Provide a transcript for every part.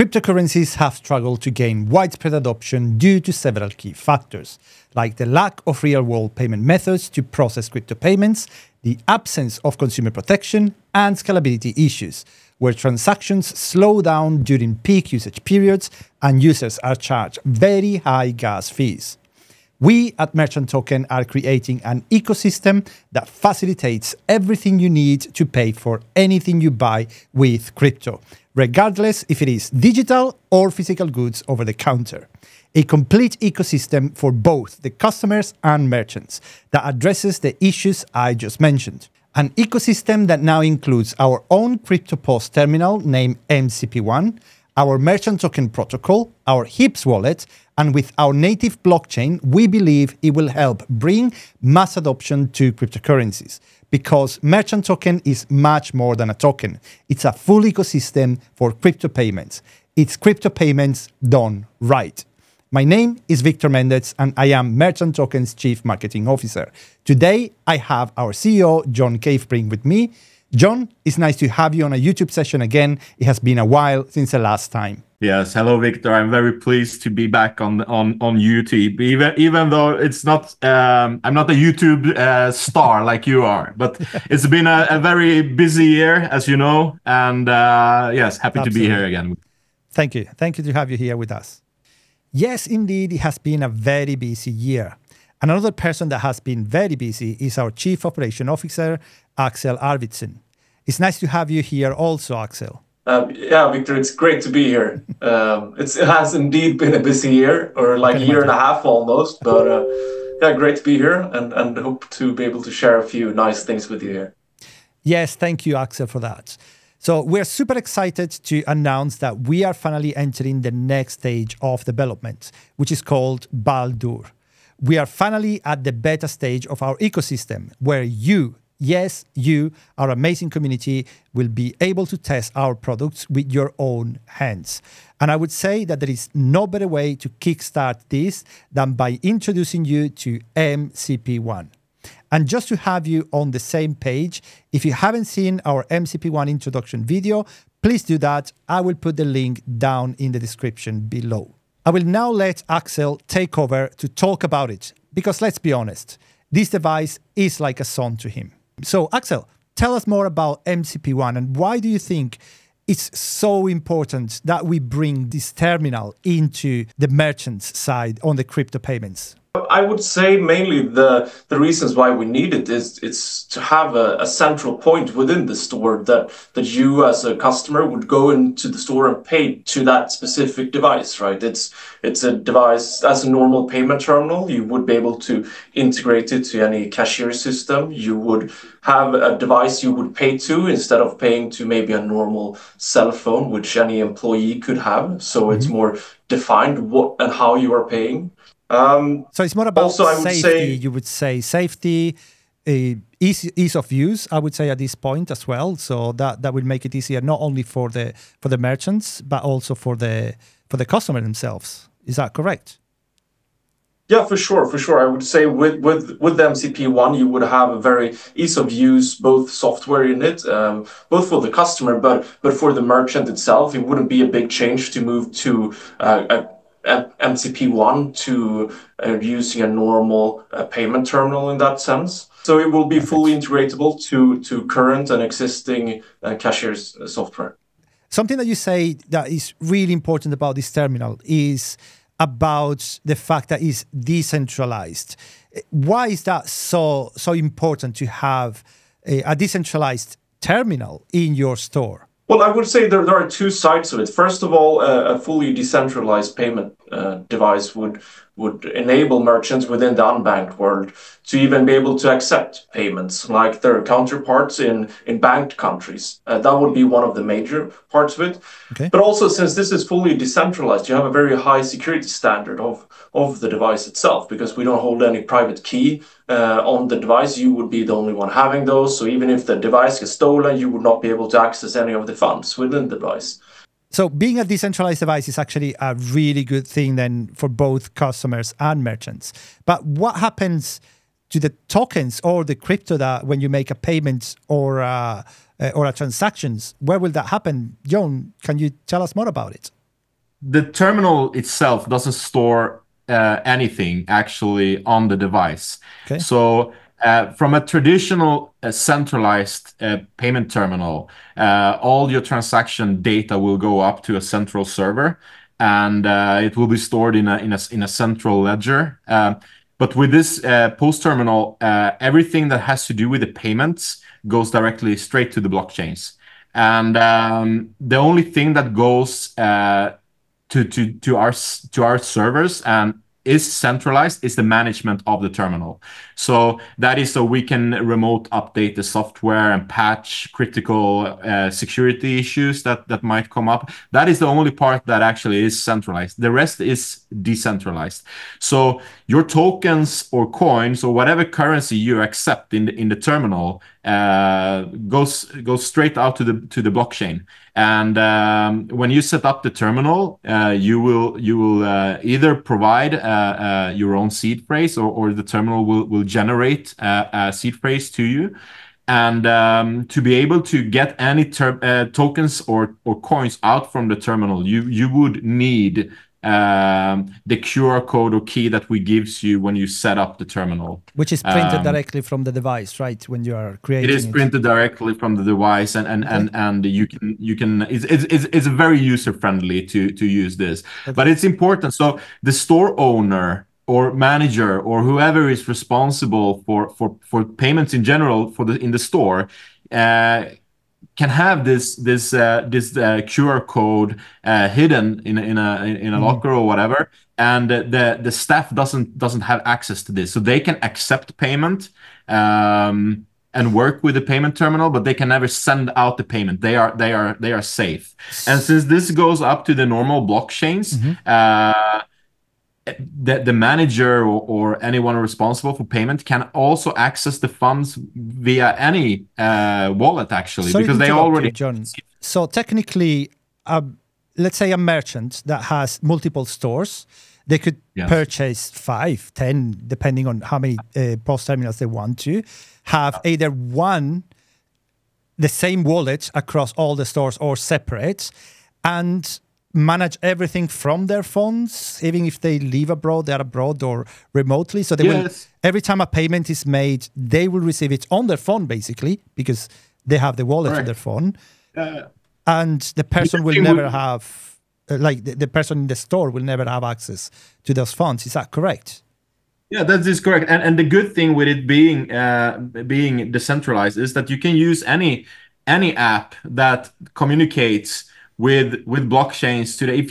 Cryptocurrencies have struggled to gain widespread adoption due to several key factors, like the lack of real-world payment methods to process crypto payments, the absence of consumer protection, and scalability issues, where transactions slow down during peak usage periods and users are charged very high gas fees. We at Merchant Token are creating an ecosystem that facilitates everything you need to pay for anything you buy with crypto, regardless if it is digital or physical goods over the counter. A complete ecosystem for both the customers and merchants that addresses the issues I just mentioned. An ecosystem that now includes our own crypto POS terminal named MCP1, our Merchant Token protocol, our HIPS wallet, and with our native blockchain, we believe it will help bring mass adoption to cryptocurrencies, because Merchant Token is much more than a token. It's a full ecosystem for crypto payments. It's crypto payments done right. My name is Victor Mendez, and I am Merchant Token's Chief Marketing Officer. Today, I have our CEO, John Cavebring, with me. John, it's nice to have you on a YouTube session again. It has been a while since the last time. Yes, hello, Victor. I'm very pleased to be back on YouTube, even though it's not. I'm not a YouTube star like you are, but it's been a very busy year, as you know, and yes, happy to be here again. Thank you to have you here with us. Yes, indeed, it has been a very busy year. And another person that has been very busy is our Chief Operation Officer, Axel Arvidsson. It's nice to have you here also, Axel. Yeah, Victor, it's great to be here. It has indeed been a busy year, or like a year and a half almost, but yeah, great to be here and hope to be able to share a few nice things with you here. Yes, thank you, Axel, for that. So we're super excited to announce that we are finally entering the next stage of development, which is called Baldur. We are finally at the beta stage of our ecosystem, where you, yes, you, our amazing community, will be able to test our products with your own hands. And I would say that there is no better way to kickstart this than by introducing you to MCP1. And just to have you on the same page, if you haven't seen our MCP1 introduction video, please do that. I will put the link down in the description below. I will now let Axel take over to talk about it, because let's be honest, this device is like a son to him. So Axel, tell us more about MCP1 and why do you think it's so important that we bring this terminal into the merchant's side on the crypto payments? I would say mainly the reasons why we need it is it's to have a central point within the store that you as a customer would go into the store and pay to that specific device, right? It's a device as a normal payment terminal. You would be able to integrate it to any cashier system. You would have a device you would pay to instead of paying to maybe a normal cell phone, which any employee could have. So it's more defined what and how you are paying. So it's more about also, safety, you would say safety, ease of use, I would say at this point as well. So that will make it easier not only for the merchants, but also for the customer themselves. Is that correct? Yeah, for sure. I would say with the MCP1, you would have a very ease of use, both software in it, both for the customer, but for the merchant itself, it wouldn't be a big change to move to MCP1 to using a normal payment terminal in that sense. So it will be fully integratable to current and existing cashier's software. Something that you say that is really important about this terminal is about the fact that it's decentralized. Why is that so important to have a decentralized terminal in your store? Well, I would say there are two sides of it. First of all, a fully decentralized payment device would enable merchants within the unbanked world to even be able to accept payments like their counterparts in banked countries. That would be one of the major parts of it. Okay. But also, since this is fully decentralized, you have a very high security standard of the device itself, because we don't hold any private key on the device. You would be the only one having those. So even if the device gets stolen, you would not be able to access any of the funds within the device. So being a decentralized device is actually a really good thing then for both customers and merchants. But what happens to the tokens or the crypto that when you make a payment or a transactions? Where will that happen? John, can you tell us more about it? the terminal itself doesn't store anything actually on the device. Okay. So from a traditional centralized payment terminal, all your transaction data will go up to a central server, and it will be stored in a central ledger. But with this POS terminal, everything that has to do with the payments goes directly straight to the blockchains. And the only thing that goes to our servers and is centralized is the management of the terminal. So that is so we can remote update the software and patch critical security issues that might come up. That is the only part that actually is centralized. The rest is decentralized. So your tokens or coins or whatever currency you accept in the terminal goes straight out to the blockchain. And when you set up the terminal, you will either provide your own seed phrase, or the terminal will generate a seed phrase to you. And to be able to get any tokens or coins out from the terminal, you would need the QR code or key that we gives you when you set up the terminal, which is printed directly from the device, right? When you are creating it is printed directly from the device, and you can it's very user friendly to use this. Okay. But it's important. So the store owner or manager or whoever is responsible for payments in general in the store can have this QR code hidden in a locker or whatever, and the staff doesn't have access to this, so they can accept payment and work with the payment terminal, but they can never send out the payment. They are safe. And since this goes up to the normal blockchains, the manager or anyone responsible for payment can also access the funds via any wallet, actually. Sorry because to they interrupt already you, John. So technically, let's say a merchant that has multiple stores, they could purchase 5, 10, depending on how many POS terminals they want to, have either the same wallet across all the stores or separate, and manage everything from their phones, even if they live abroad, they're abroad or remotely. So they will, every time a payment is made, they will receive it on their phone, basically, because they have the wallet on their phone. And the person will never have, the person in the store will never have access to those funds. Is that correct? Yeah, that is correct. And the good thing with it being decentralized is that you can use any app that communicates with blockchains today. If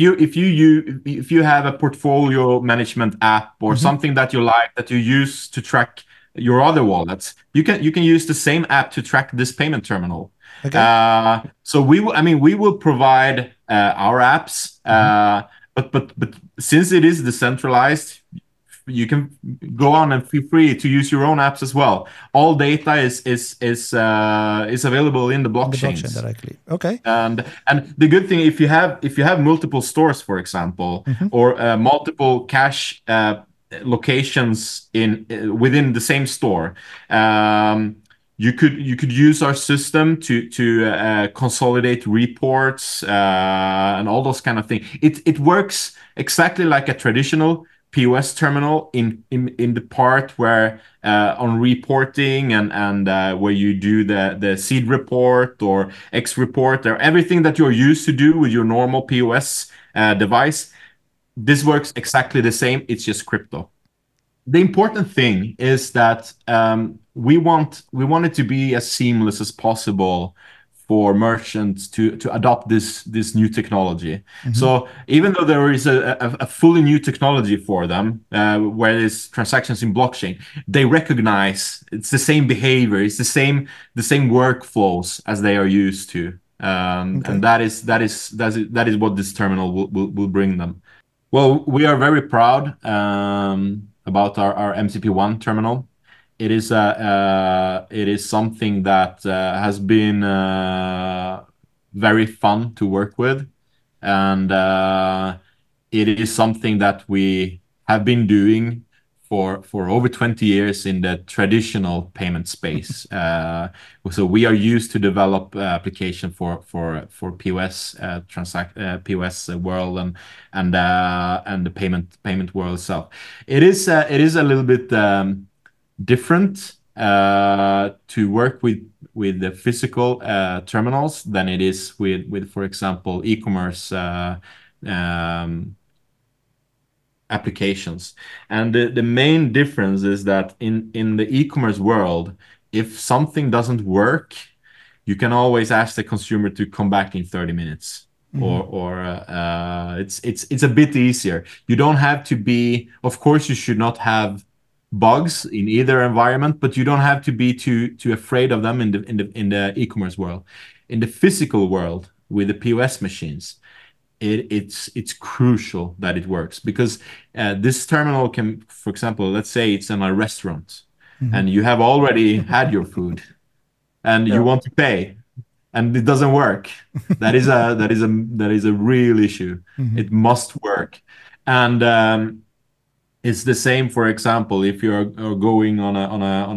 you have a portfolio management app or something that you like that you use to track your other wallets, you can use the same app to track this payment terminal. Okay. So we will provide our apps, but since it is decentralized, you can go on and feel free to use your own apps as well. All data is available in the blockchains. The blockchain directly. Okay. And the good thing, if you have multiple stores, for example, or multiple cash locations within the same store, you could use our system to consolidate reports and all those kind of things. It works exactly like a traditional POS terminal in the part where on reporting and where you do the seed report or X report or everything that you're used to do with your normal POS device. This works exactly the same. It's just crypto. The important thing is that we want it to be as seamless as possible for merchants to adopt this new technology. So even though there is a fully new technology for them, where there's transactions in blockchain, they recognize it's the same behavior, it's the same workflows as they are used to, and that is what this terminal will bring them. Well, we are very proud about our MCP1 terminal. It is something that has been very fun to work with, and it is something that we have been doing for over 20 years in the traditional payment space. So we are used to develop application for POS POS world and the payment world itself. It is a little bit different to work with the physical terminals than it is with for example e-commerce applications. And the main difference is that in the e-commerce world, if something doesn't work, you can always ask the consumer to come back in 30 minutes. Or it's a bit easier. You don't have to be, of course you should not have bugs in either environment, but you don't have to be too afraid of them in the e-commerce world. In the physical world with the POS machines, it's crucial that it works, because this terminal can, for example, let's say it's in a restaurant and you have already had your food and you want to pay and it doesn't work. That is a real issue. It must work. And it's the same, for example, if you're going on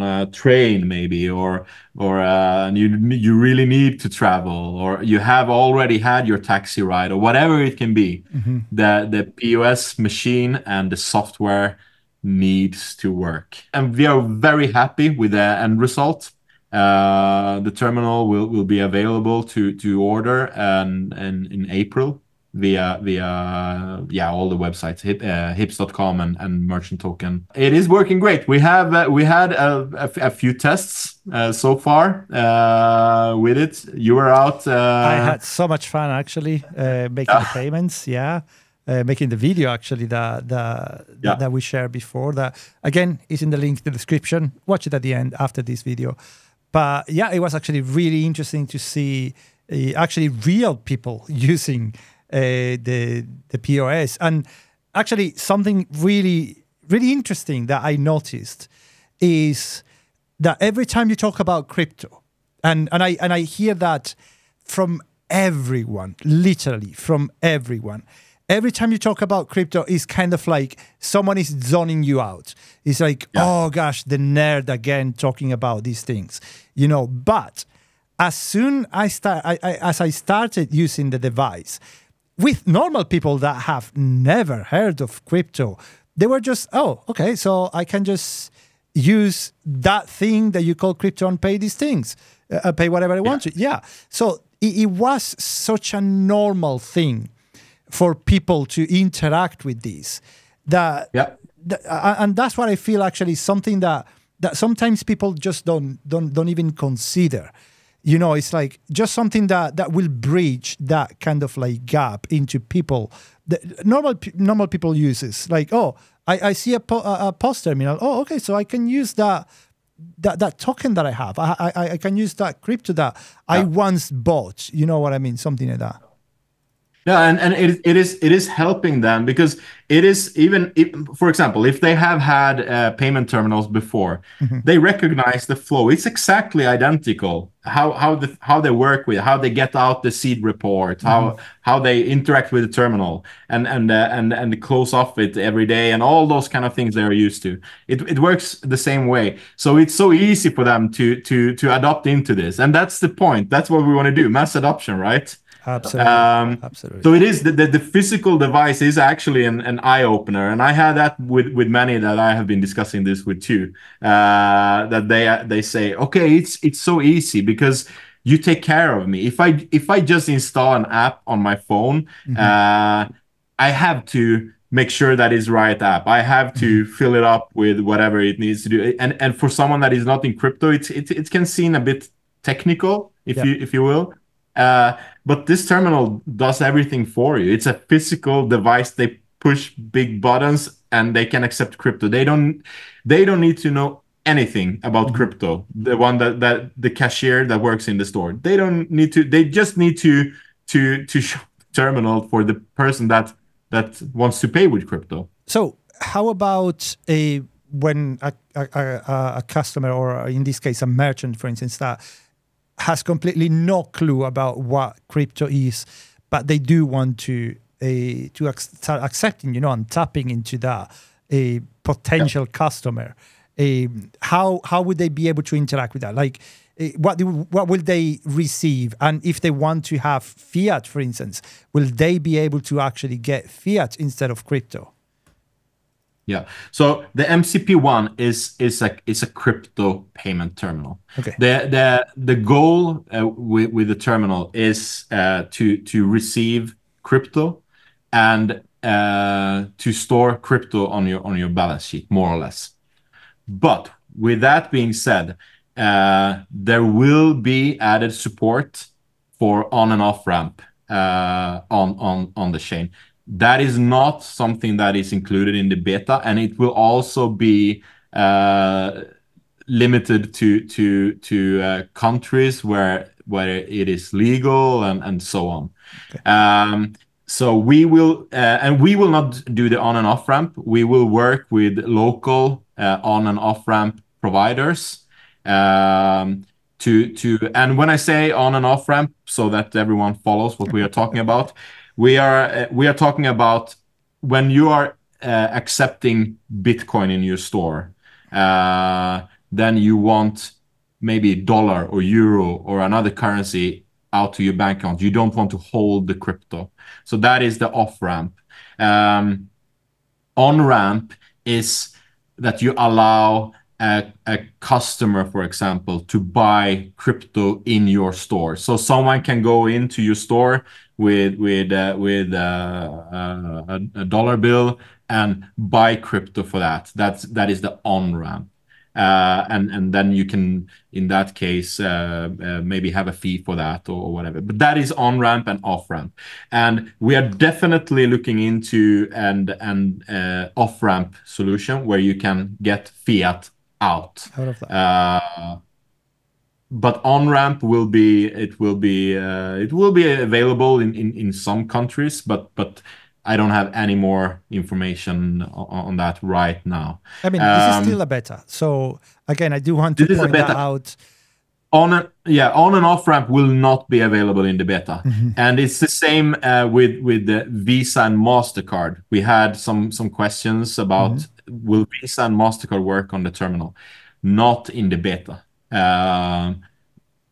a train maybe, or you really need to travel, or you have already had your taxi ride, or whatever it can be. The POS machine and the software needs to work, and we are very happy with the end result. The terminal will be available to order and in April. Via all the websites, hips.com and Merchant Token. It is working great. We had a few tests so far with it. You were out. I had so much fun actually making the payments. Making the video actually that we shared before. That again is in the link in the description. Watch it at the end after this video. But yeah, it was actually really interesting to see actually real people using the POS. And actually something really interesting that I noticed is that every time you talk about crypto, and I hear that from everyone, literally from everyone, every time you talk about crypto, it's kind of like someone is zoning you out. It's like, oh gosh, the nerd again talking about these things, you know. But as soon as I started using the device, with normal people that have never heard of crypto, they were just, oh, okay, so I can just use that thing that you call crypto and pay these things, pay whatever I want to. Yeah. So it was such a normal thing for people to interact with this. And that's what I feel actually something that sometimes people just don't even consider. You know, it's like just something that will bridge that kind of like gap into people. The normal people uses like, oh, I see a POS terminal. Oh, okay, so I can use that token that I have. I can use that crypto that I once bought. You know what I mean? Something like that. Yeah, and it is helping them, because it is even for example, if they have had payment terminals before, they recognize the flow. It's exactly identical how they work with, how they get out the seed report, how they interact with the terminal and close off it every day, and all those kind of things they are used to. It works the same way, so it's so easy for them to adopt into this, and that's the point. That's what we want to do, mass adoption, right? Absolutely. Absolutely. So it is the physical device is actually an eye opener, and I had that with many that I have been discussing this with too. That they say, okay, it's so easy because you take care of me. If I just install an app on my phone, I have to make sure that it's right app. I have to fill it up with whatever it needs to do. And for someone that is not in crypto, it can seem a bit technical, if you will. But this terminal does everything for you. It's a physical device. They push big buttons and they can accept crypto. They don't need to know anything about crypto. The one that the cashier that works in the store, they don't need to. They just need to show the terminal for the person that wants to pay with crypto. So how about when a customer, or in this case a merchant, for instance, that has completely no clue about what crypto is, but they do want to start accepting, and tapping into that. potential customer, how would they be able to interact with that? Like, what will they receive? And if they want to have fiat, for instance, will they be able to actually get fiat instead of crypto? Yeah. So the MCP1 is a crypto payment terminal. Okay. The goal with the terminal is to receive crypto and to store crypto on your balance sheet, more or less. But with that being said, there will be added support for on and off ramp on the chain. That is not something that is included in the beta, and it will also be limited to countries where it is legal and so on. Okay. So we will not do the on and off ramp. We will work with local on and off ramp providers and when I say on and off ramp, so that everyone follows what we are talking about, we are talking about when you are accepting Bitcoin in your store, then you want maybe dollar or euro or another currency out to your bank account. You don't want to hold the crypto. So that is the off ramp. On ramp is that you allow a customer, for example, to buy crypto in your store. So someone can go into your store with a dollar bill and buy crypto for that. That is the on ramp. And then you can, in that case, maybe have a fee for that or whatever. But that is on ramp and off ramp, and we are definitely looking into an off ramp solution where you can get fiat out of that. But on ramp will be available in some countries, but I don't have any more information on that right now. I mean, this is still a beta. So again, I do want to point that out. On and off ramp will not be available in the beta. And it's the same with the Visa and Mastercard. We had some questions about will Visa and Mastercard work on the terminal? Not in the beta.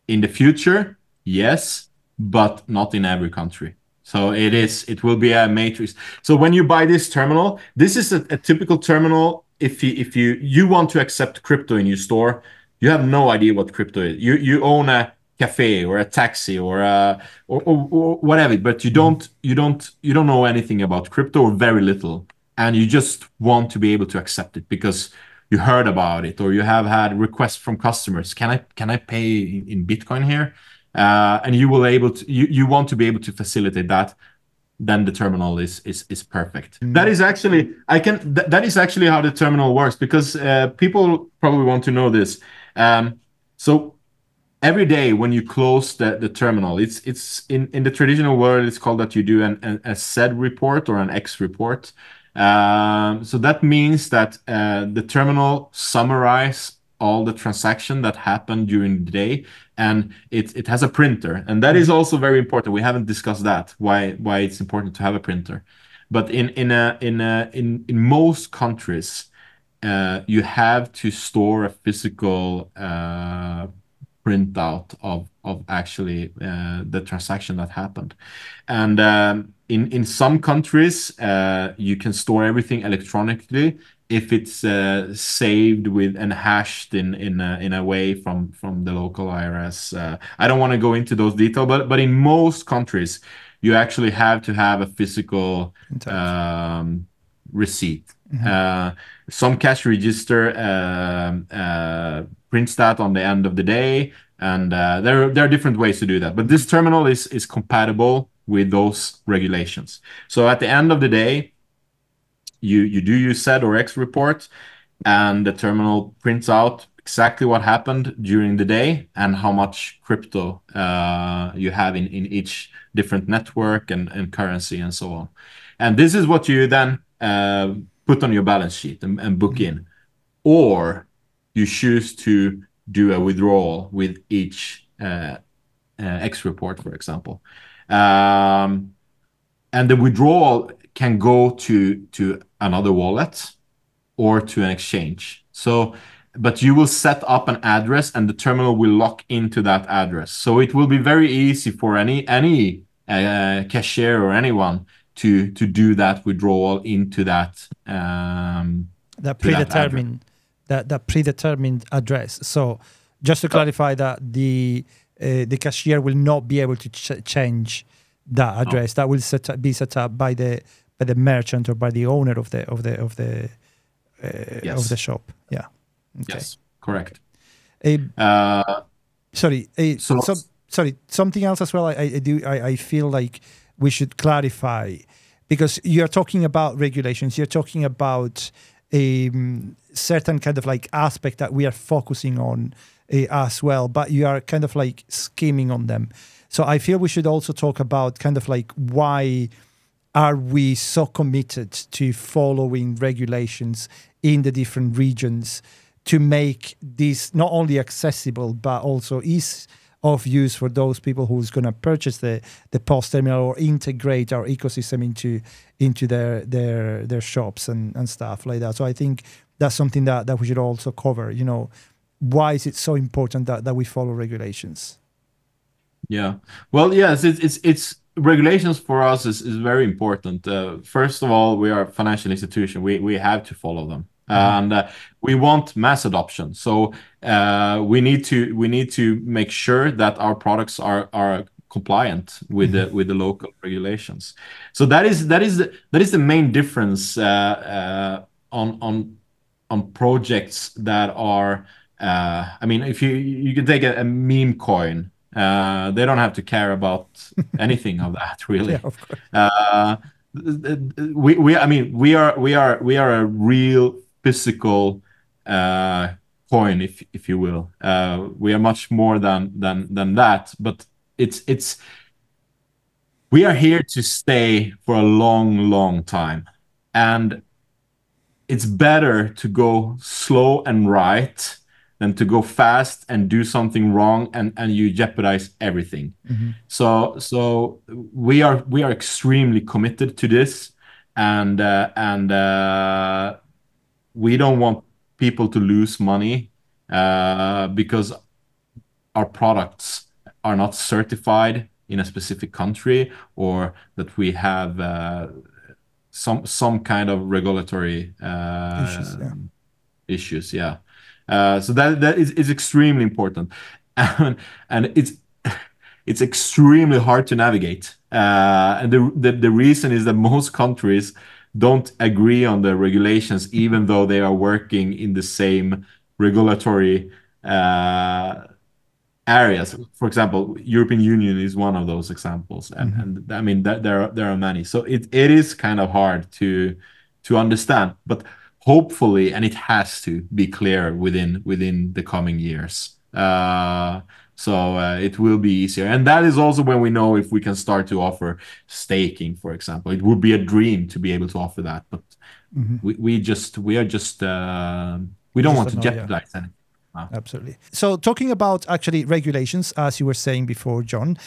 In the future, yes, but not in every country. So it will be a matrix. So when you buy this terminal, this is a typical terminal. If you want to accept crypto in your store, you have no idea what crypto is. You own a cafe or a taxi or whatever, but you don't know anything about crypto or very little, and you just want to be able to accept it because you heard about it or you have had requests from customers. Can I pay in Bitcoin here? And you want to be able to facilitate that. Then the terminal is perfect. That is actually that is actually how the terminal works, because people probably want to know this. So every day when you close the terminal, it's in the traditional world, it's called that you do a Z report or an X report. So that means that the terminal summarize all the transaction that happened during the day, and it has a printer, and that is also very important. We haven't discussed that, why it's important to have a printer. But in most countries, you have to store a physical printout of actually the transaction that happened. And in some countries, you can store everything electronically if it's saved with and hashed in a way from the local IRS. I don't want to go into those details, but in most countries, you actually have to have a physical receipt. Some cash register prints that on the end of the day, and there are different ways to do that. But this terminal is compatible with those regulations. So at the end of the day, you do your Z or X report, and the terminal prints out exactly what happened during the day and how much crypto you have in each different network and currency and so on. And this is what you then put on your balance sheet and book in. Or you choose to do a withdrawal with each X report, for example. And the withdrawal can go to another wallet, or to an exchange. So, but you will set up an address and the terminal will lock into that address. So it will be very easy for any cashier or anyone to do that withdrawal into that that predetermined address. So just to clarify that the cashier will not be able to change that address. That will be set up by the merchant or by the owner of the shop. Yeah. Okay. Yes. Correct. Sorry. Sorry. Something else as well. I feel like we should clarify, because you're talking about regulations. You're talking about a certain kind of like aspect that we are focusing on as well, but you are kind of like skimming on them. So I feel we should also talk about kind of like why are we so committed to following regulations in the different regions to make this not only accessible but also ease of use for those people who's going to purchase the POS terminal or integrate our ecosystem into their shops and stuff like that. So I think that's something that we should also cover. You know, why is it so important that we follow regulations? Yeah. Well, yes, it's regulations for us is very important. First of all, we are a financial institution. We have to follow them. And we want mass adoption. So we need to make sure that our products are compliant with the local regulations. So that is the main difference on projects that are. I mean, if you can take a meme coin, they don't have to care about anything of that really. Yeah, of course. We are a real physical coin, if you will. We are much more than that, but we are here to stay for a long time, and it's better to go slow and right than to go fast and do something wrong and you jeopardize everything. So we are extremely committed to this, and we don't want people to lose money because our products are not certified in a specific country, or that we have some kind of regulatory issues. Yeah. So that is extremely important, and it's extremely hard to navigate. And the reason is that most countries don't agree on the regulations, even though they are working in the same regulatory areas. For example, European Union is one of those examples, and I mean there are many. So it is kind of hard to understand, but hopefully, and it has to be clear within the coming years. So it will be easier, and that is also when we know if we can start to offer staking, for example. It would be a dream to be able to offer that, but we don't want to jeopardize anything. Absolutely. So talking about actually regulations, as you were saying before, John,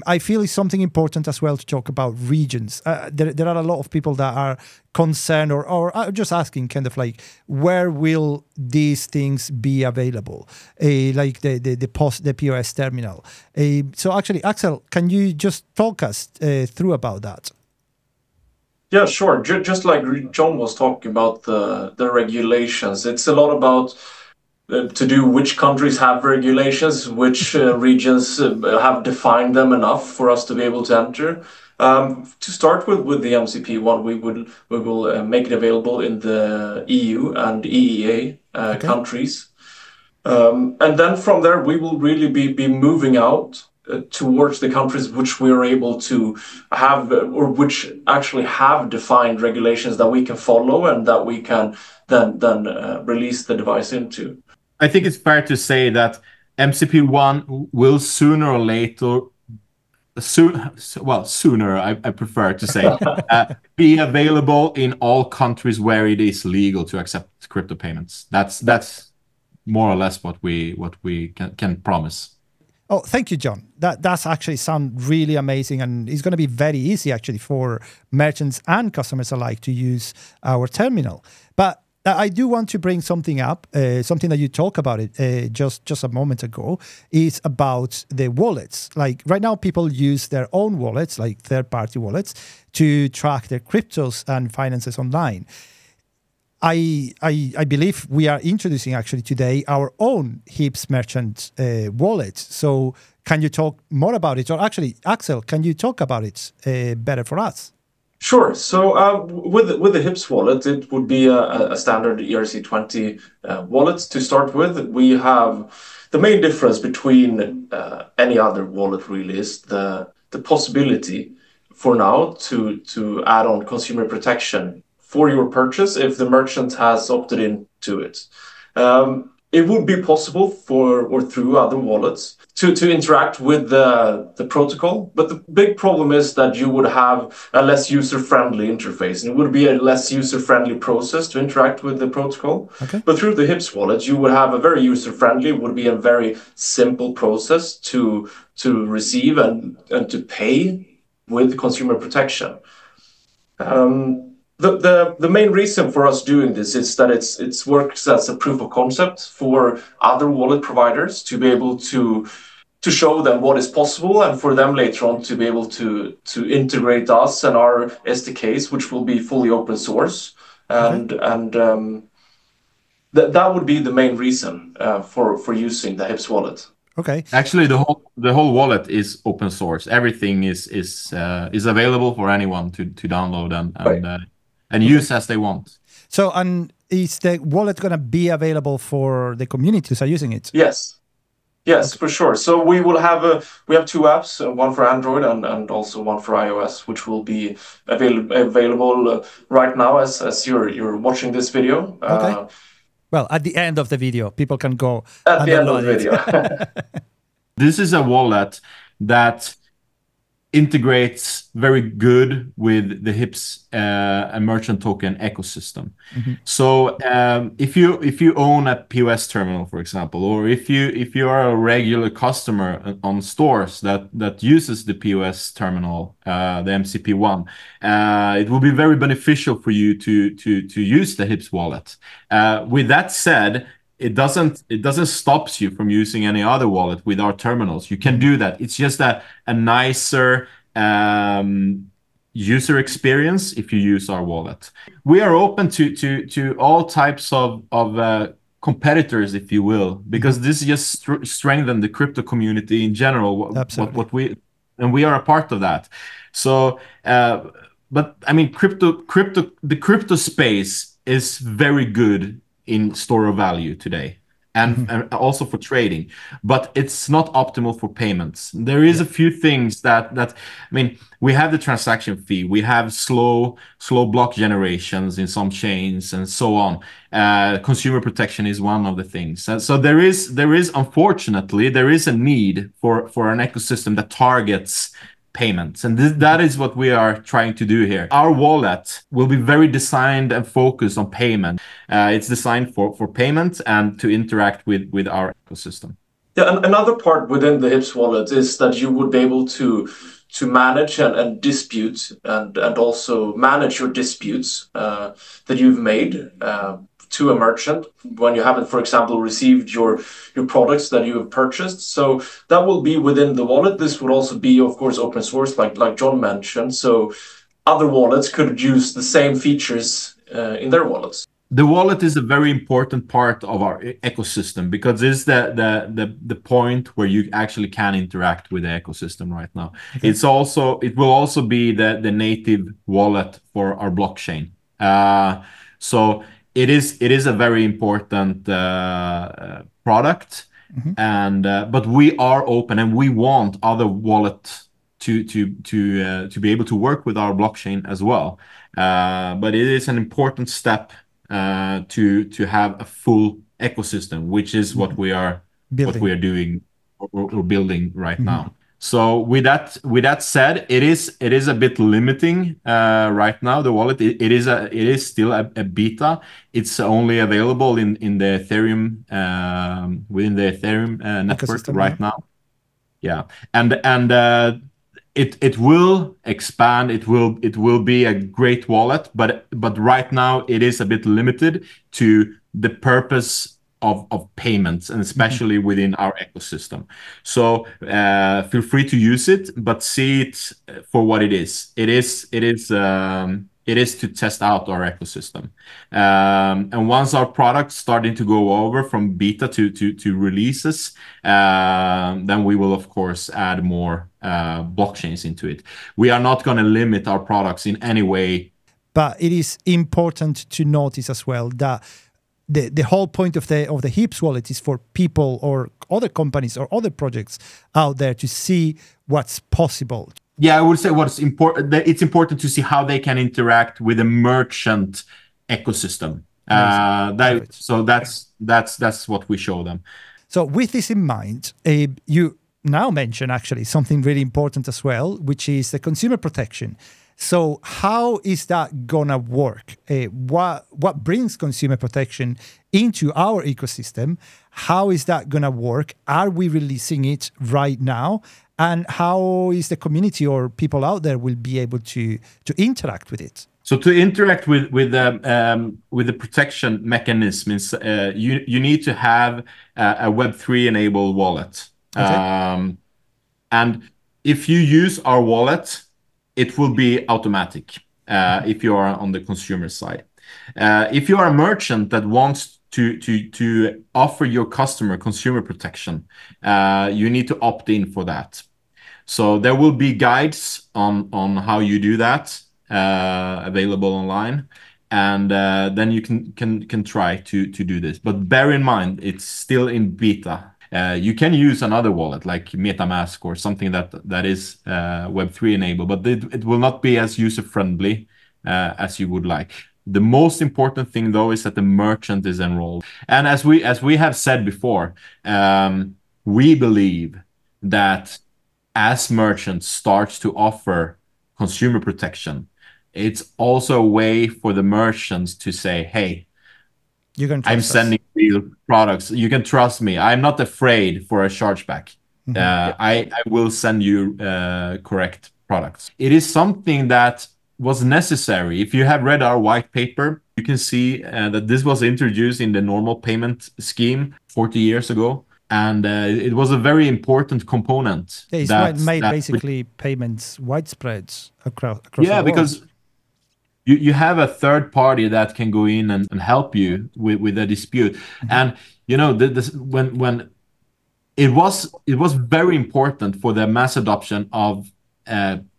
I feel it's something important as well to talk about regions. There are a lot of people that are concerned or are just asking kind of like, where will these things be available? Like the POS terminal. So actually, Axel, can you just talk us through about that? Yeah, sure. Just like John was talking about the regulations, it's a lot about to do which countries have regulations, which regions have defined them enough for us to be able to enter. To start with the MCP one, we will make it available in the EU and EEA countries, and then from there we will really be moving out towards the countries which we are able to have, or which actually have defined regulations that we can follow and that we can then release the device into. I think it's fair to say that MCP1 will sooner or later, sooner, I prefer to say, be available in all countries where it is legal to accept crypto payments. That's more or less what we can promise. Oh, thank you, John. That's actually sound really amazing, and it's going to be very easy actually for merchants and customers alike to use our terminal. But I do want to bring something up, something that you talked about it just a moment ago, is about the wallets. Like right now, people use their own wallets, like third-party wallets, to track their cryptos and finances online. I believe we are introducing actually today our own HIPS merchant wallet. So can you talk more about it? Or actually, Axel, can you talk about it better for us? Sure. So with the HIPS wallet, it would be a standard ERC20 wallet to start with. We have the main difference between any other wallet really is the possibility for now to add on consumer protection for your purchase if the merchant has opted into it. It would be possible for or through other wallets to interact with the protocol, but the big problem is that you would have a less user-friendly interface, and it would be a less user-friendly process to interact with the protocol. Okay. But through the HIPS wallet, you would have a very user-friendly, would be a very simple process to receive and to pay with consumer protection. The main reason for us doing this is that it works as a proof of concept for other wallet providers to be able to show them what is possible, and for them later on to be able to integrate us and our SDKs, which will be fully open source, and that would be the main reason for using the HIPS wallet. Okay. Actually, the whole wallet is open source. Everything is available for anyone to download and use as they want. So, and is the wallet going to be available for the community who are using it? Yes. Yes, for sure. So we will have we have two apps, one for Android and also one for iOS, which will be available right now as you're watching this video. Okay. Well, at the end of the video, people can go at the end of the video. This is a wallet that integrates very good with the HIPS and merchant token ecosystem. Mm-hmm. So if you own a POS terminal, for example, or if you are a regular customer on stores that uses the POS terminal, the MCP1, it will be very beneficial for you to use the HIPS wallet. With that said, it doesn't stop you from using any other wallet with our terminals. You can do that. It's just a nicer user experience if you use our wallet. We are open to all types of competitors, if you will, because this just strengthens the crypto community in general. Absolutely. We are a part of that. So, but I mean, the crypto space is very good in store of value today, and also for trading, but it's not optimal for payments. There is a few things that I mean, we have the transaction fee, we have slow block generations in some chains, and so on. Consumer protection is one of the things. And so there is unfortunately a need for an ecosystem that targets payments, and that is what we are trying to do here. Our wallet will be very designed and focused on payment. It's designed for payment and to interact with our ecosystem. Yeah, and another part within the HIPS wallet is that you would be able to manage and dispute and also manage your disputes that you've made to a merchant when you haven't, for example, received your products that you have purchased. So that will be within the wallet. This would also be, of course, open source, like John mentioned. So other wallets could use the same features in their wallets. The wallet is a very important part of our ecosystem because it's the point where you actually can interact with the ecosystem right now. Okay. It will also be the native wallet for our blockchain. So it is a very important product, and but we are open and we want other wallets to be able to work with our blockchain as well. But it is an important step to have a full ecosystem, which is what we are doing or building right now. So with that said, it is a bit limiting right now. The wallet it is still a beta. It's only available in the Ethereum within the Ethereum network right now. Yeah, and it will expand. It will be a great wallet, but right now it is a bit limited to the purpose of payments, and especially within our ecosystem. So feel free to use it, but see it for what it is. It is to test out our ecosystem. And once our products starting to go over from beta to releases, then we will of course add more blockchains into it. We are not going to limit our products in any way. But it is important to notice as well that the whole point of the HIPS wallet is for people or other companies or other projects out there to see what's possible. Yeah, I would say what's important. It's important to see how they can interact with the merchant ecosystem. So that's what we show them. So with this in mind, you now mention actually something really important as well, which is the consumer protection. So how is that gonna work? What brings consumer protection into our ecosystem? How is that gonna work? Are we releasing it right now? And how is the community or people out there will be able to interact with it? So to interact with the protection mechanisms, you need to have a Web3 enabled wallet. Okay. And if you use our wallet, it will be automatic if you are on the consumer side. If you are a merchant that wants to offer your customer consumer protection, you need to opt in for that. So there will be guides on how you do that available online, and then you can try to do this. But bear in mind, it's still in beta. You can use another wallet like MetaMask or something that is Web3 enabled, but it will not be as user-friendly as you would like. The most important thing, though, is that the merchant is enrolled. And as we have said before, we believe that as merchants start to offer consumer protection, it's also a way for the merchants to say, hey, I'm sending real products. You can trust me. I'm not afraid for a chargeback. I will send you correct products. It is something that was necessary. If you have read our white paper, you can see that this was introduced in the normal payment scheme 40 years ago. And it was a very important component. Yeah, it's what made basically payments widespread across the world. Because you have a third party that can go in and help you with a dispute. And you know, when it was very important for the mass adoption of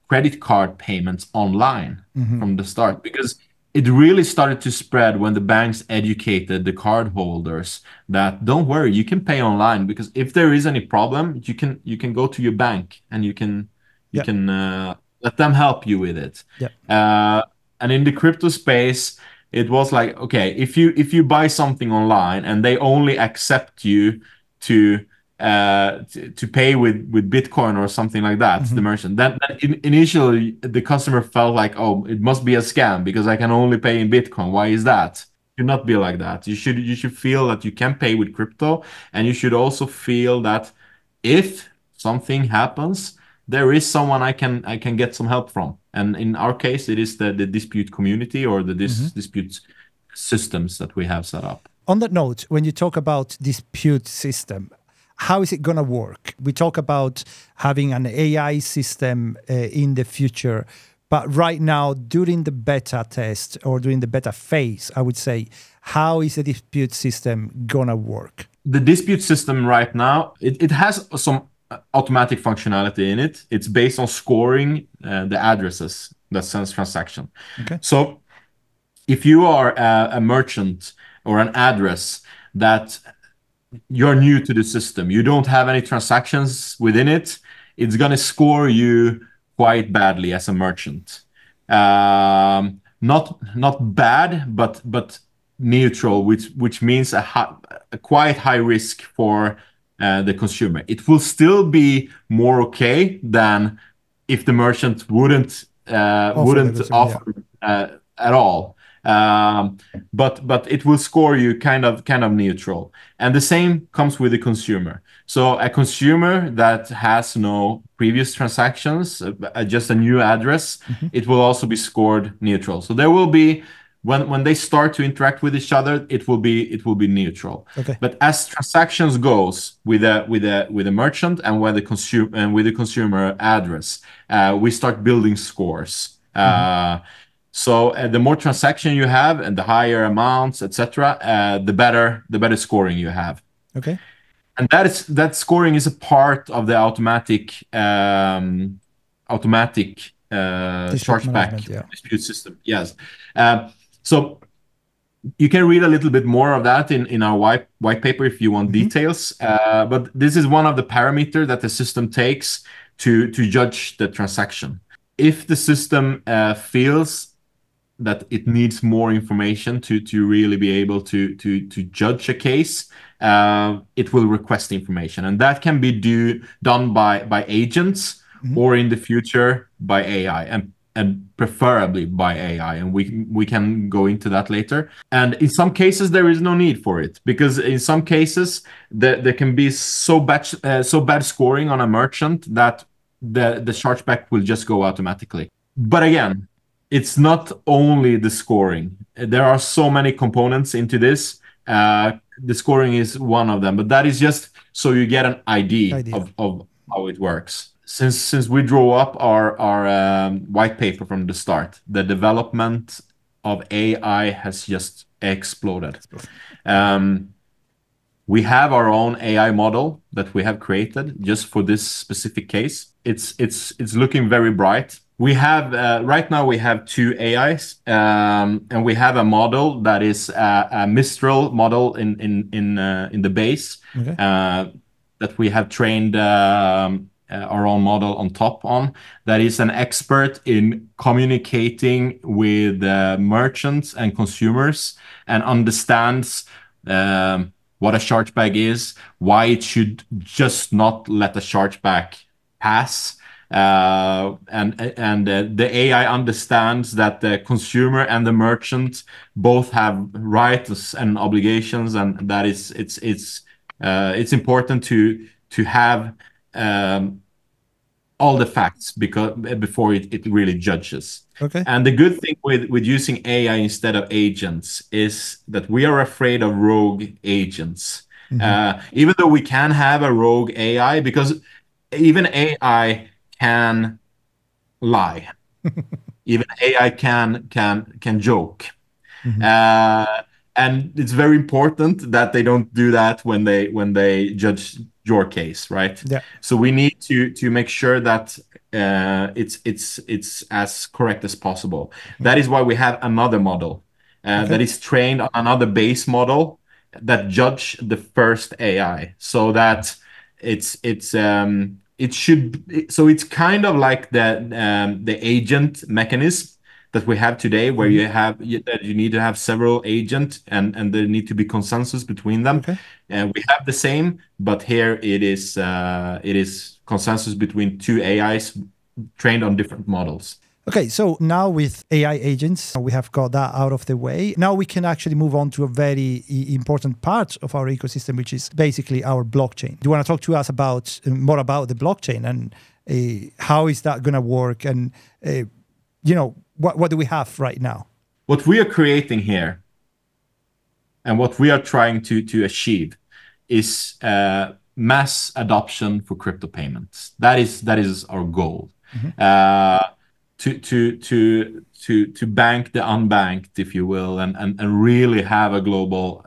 credit card payments online from the start, because it really started to spread when the banks educated the cardholders that don't worry, you can pay online, because if there is any problem, you can go to your bank and you can let them help you with it. And in the crypto space, it was like, okay, if you buy something online and they only accept you to pay with Bitcoin or something like that, the merchant, then initially the customer felt like, oh, it must be a scam because I can only pay in Bitcoin. Why is that? It should not be like that. You should feel that you can pay with crypto, and you should also feel that if something happens, there is someone I can get some help from. And in our case, it is the dispute community or the dispute systems that we have set up. On that note, when you talk about dispute system, how is it going to work? We talk about having an AI system in the future, but right now, during the beta test or during the beta phase, I would say, how is the dispute system going to work? The dispute system right now, it has some automatic functionality in it. It's based on scoring the addresses that sends transaction. Okay. So if you are a merchant or an address that you're new to the system, you don't have any transactions within it, it's going to score you quite badly as a merchant. Not bad, but neutral, which means a quite high risk for the consumer. It will still be more okay than if the merchant wouldn't offer at all. But it will score you kind of neutral. And the same comes with the consumer. So a consumer that has no previous transactions, just a new address, it will also be scored neutral. So there will be, when they start to interact with each other, it will be neutral. Okay. But as transactions goes with a merchant and with the consumer address, we start building scores. So the more transaction you have and the higher amounts, etc., the better scoring you have. Okay. And that scoring is a part of the automatic chargeback dispute system. Yes. So you can read a little bit more of that in our white paper if you want details. But this is one of the parameters that the system takes to judge the transaction. If the system feels that it needs more information to really be able to judge a case, it will request information, and that can be done by agents or in the future by AI, and preferably by AI, and we can go into that later. And in some cases there is no need for it, because in some cases there can be so bad scoring on a merchant that the chargeback will just go automatically. But again, it's not only the scoring. There are so many components into this. The scoring is one of them, but that is just so you get an idea. Of how it works. Since we drew up our white paper from the start, the development of AI has just exploded. We have our own AI model that we have created just for this specific case. It's looking very bright. We have right now we have 2 AIs, and we have a model that is a Mistral model in the base, that we have trained our own model on top on, that is an expert in communicating with merchants and consumers and understands what a chargeback is, why it should just not let a chargeback pass. And the AI understands that the consumer and the merchant both have rights and obligations, and that it's important to have all the facts before it really judges. Okay. And the good thing with using AI instead of agents is that we are afraid of rogue agents. Even though we can have a rogue AI, because even AI can lie. Even AI can joke. And it's very important that they don't do that when they judge your case, right? Yeah. So we need to make sure that it's as correct as possible. That is why we have another model that is trained on another base model that judge the first AI, so that it's kind of like the agent mechanism that we have today, where you need to have several agents and there need to be consensus between them. And we have the same, but here it is consensus between 2 AIs trained on different models. Okay, so now with AI agents, we have got that out of the way. Now we can actually move on to a very important part of our ecosystem, which is basically our blockchain. Do you want to talk to us about more about the blockchain and how is that going to work? And, what do we have right now? What we are creating here and what we are trying to achieve is mass adoption for crypto payments. That is our goal. To bank the unbanked, if you will, and really have a global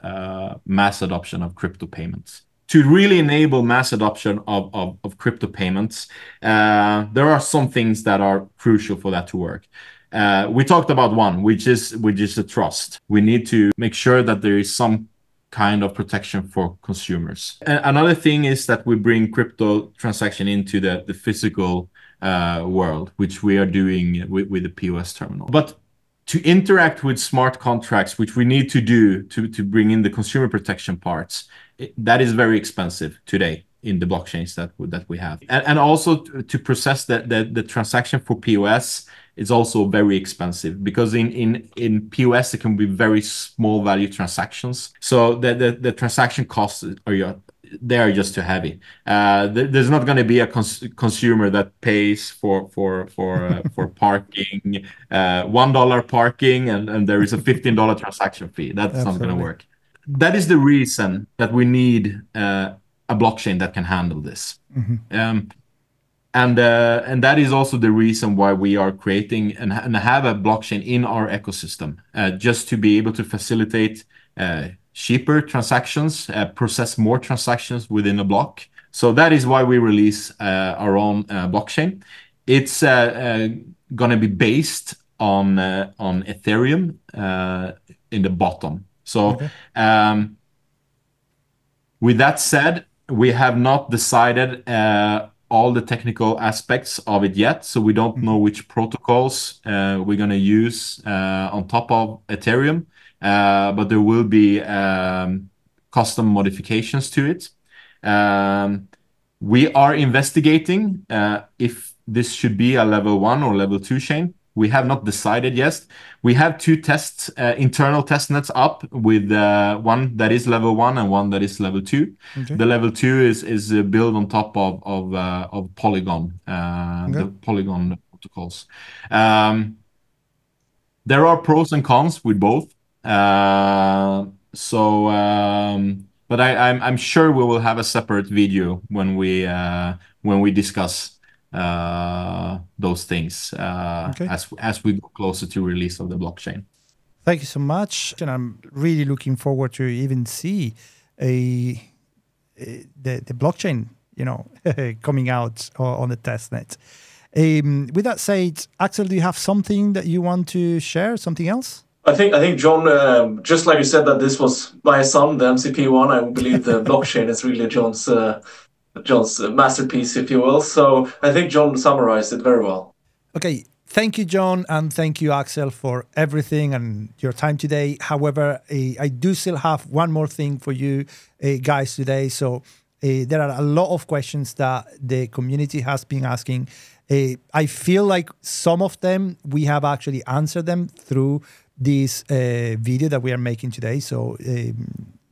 mass adoption of crypto payments. To really enable mass adoption of crypto payments, there are some things that are crucial for that to work. We talked about one, which is the trust. We need to make sure that there is some kind of protection for consumers. Another thing is that we bring crypto transaction into the physical world, which we are doing with the POS terminal. But to interact with smart contracts, which we need to do to bring in the consumer protection parts, that is very expensive today in the blockchains that we have. And also to process the transaction for POS is also very expensive, because in POS it can be very small value transactions. So the transaction costs are they are just too heavy. There's not going to be a consumer that pays for parking, $1 parking, and there is a $15 transaction fee. That's not going to work. That is the reason that we need a blockchain that can handle this. And that is also the reason why we are creating and have a blockchain in our ecosystem, just to be able to facilitate cheaper transactions, process more transactions within a block. So that is why we release our own blockchain. It's going to be based on Ethereum in the bottom. So with that said, we have not decided all the technical aspects of it yet. So we don't know which protocols we're going to use on top of Ethereum, but there will be custom modifications to it. We are investigating if this should be a level 1 or level 2 chain. We have not decided yet. We have 2 tests, internal test nets up with one that is level 1 and one that is level 2. The level 2 is built on top of Polygon, the Polygon protocols. There are pros and cons with both. But I'm sure we will have a separate video when we discuss those things as we go closer to release of the blockchain. Thank you so much, and I'm really looking forward to even see the blockchain, coming out on the testnet. With that said, Axel, do you have something that you want to share? Something else? I think John, just like you said that this was my son, the MCP1. I believe the blockchain is really John's masterpiece, if you will. So I think John summarized it very well. Okay. Thank you, John, and thank you, Axel, for everything and your time today. However, I do still have one more thing for you guys today. So there are a lot of questions that the community has been asking. I feel like some of them, we have actually answered them through this video that we are making today. So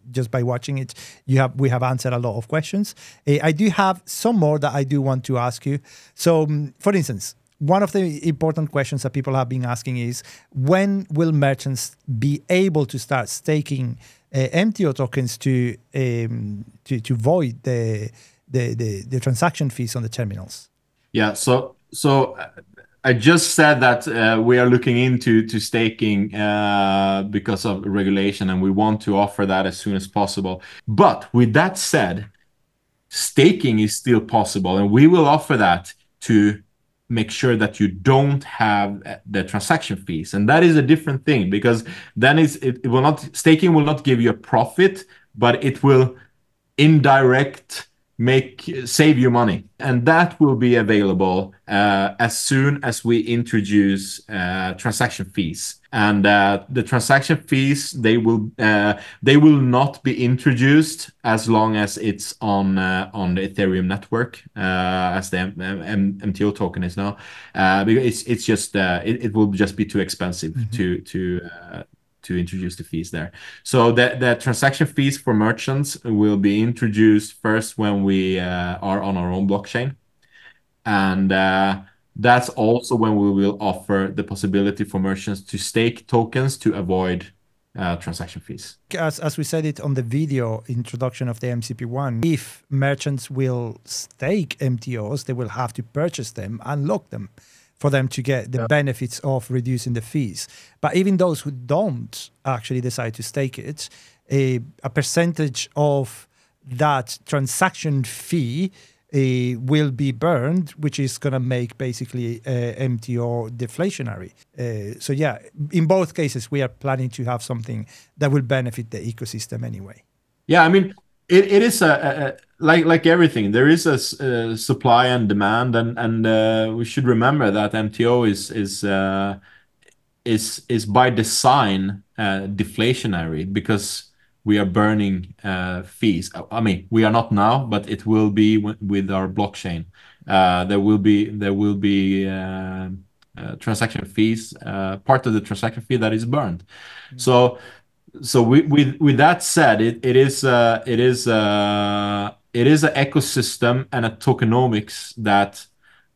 just by watching it, we have answered a lot of questions. I do have some more that I do want to ask you. So, for instance, one of the important questions that people have been asking is, when will merchants be able to start staking MTO tokens to void the transaction fees on the terminals? Yeah. So I just said that we are looking into staking because of regulation, and we want to offer that as soon as possible. But with that said, staking is still possible, and we will offer that to make sure that you don't have the transaction fees. And that is a different thing, because then staking will not give you a profit, but it will save you money, and that will be available as soon as we introduce transaction fees. And the transaction fees, they will not be introduced as long as it's on the Ethereum network, as the MTO token is now, because it's just it will just be too expensive to introduce the fees there. So the transaction fees for merchants will be introduced first when we are on our own blockchain. And that's also when we will offer the possibility for merchants to stake tokens to avoid transaction fees. As we said it on the video introduction of the MCP1, if merchants will stake MTOs, they will have to purchase them and lock them for them to get the benefits of reducing the fees. But even those who don't actually decide to stake it, a percentage of that transaction fee will be burned, which is going to make basically MTO deflationary. So yeah, in both cases, we are planning to have something that will benefit the ecosystem anyway. Yeah, I mean, it is like everything. There is a supply and demand, and we should remember that MTO is by design deflationary, because we are burning fees. I mean, we are not now, but it will be with our blockchain. There will be transaction fees, part of the transaction fee that is burned. So So with that said, it is an ecosystem and a tokenomics that